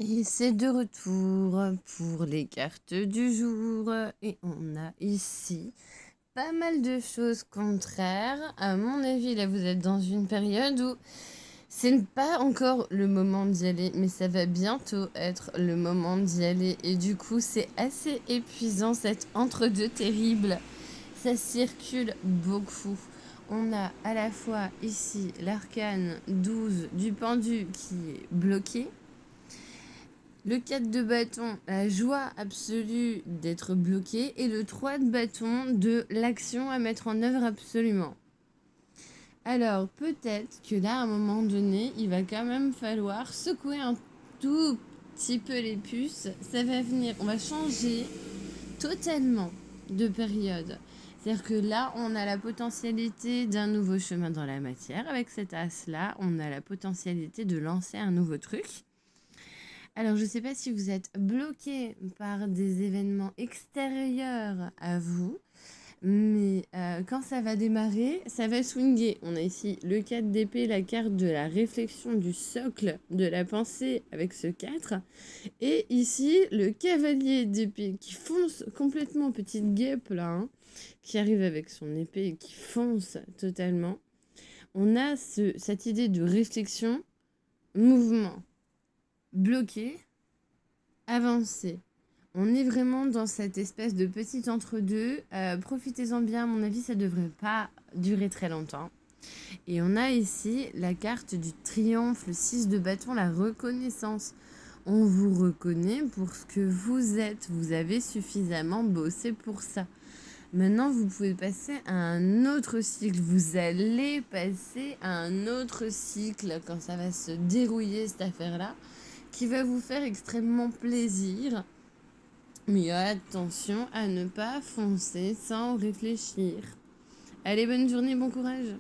Et c'est de retour pour les cartes du jour. Et on a ici pas mal de choses contraires. À mon avis, là, vous êtes dans une période où c'est pas encore le moment d'y aller, mais ça va bientôt être le moment d'y aller. Et du coup, c'est assez épuisant, cet entre-deux terrible. Ça circule beaucoup. On a à la fois ici l'arcane 12 du pendu qui est bloqué. Le 4 de bâton, la joie absolue d'être bloqué. Et le 3 de bâton, de l'action à mettre en œuvre absolument. Alors, peut-être que là, à un moment donné, il va quand même falloir secouer un tout petit peu les puces. Ça va venir, on va changer totalement de période. C'est-à-dire que là, on a la potentialité d'un nouveau chemin dans la matière. Avec cet as-là, on a la potentialité de lancer un nouveau truc. Alors, je ne sais pas si vous êtes bloqué par des événements extérieurs à vous, mais quand ça va démarrer, ça va swinguer. On a ici le 4 d'épée, la carte de la réflexion du socle de la pensée avec ce 4. Et ici, le cavalier d'épée qui fonce complètement, petite guêpe là, hein, qui arrive avec son épée et qui fonce totalement. On a cette idée de réflexion, mouvement, bloqué, avancé. On est vraiment dans cette espèce de petit entre-deux. Profitez-en bien, à mon avis, ça ne devrait pas durer très longtemps. Et on a ici la carte du triomphe, le 6 de bâton, la reconnaissance. On vous reconnaît pour ce que vous êtes. Vous avez suffisamment bossé pour ça. Maintenant, vous pouvez passer à un autre cycle. Vous allez passer à un autre cycle quand ça va se dérouiller, cette affaire-là, qui va vous faire extrêmement plaisir. Mais attention à ne pas foncer sans réfléchir. Allez, bonne journée, bon courage.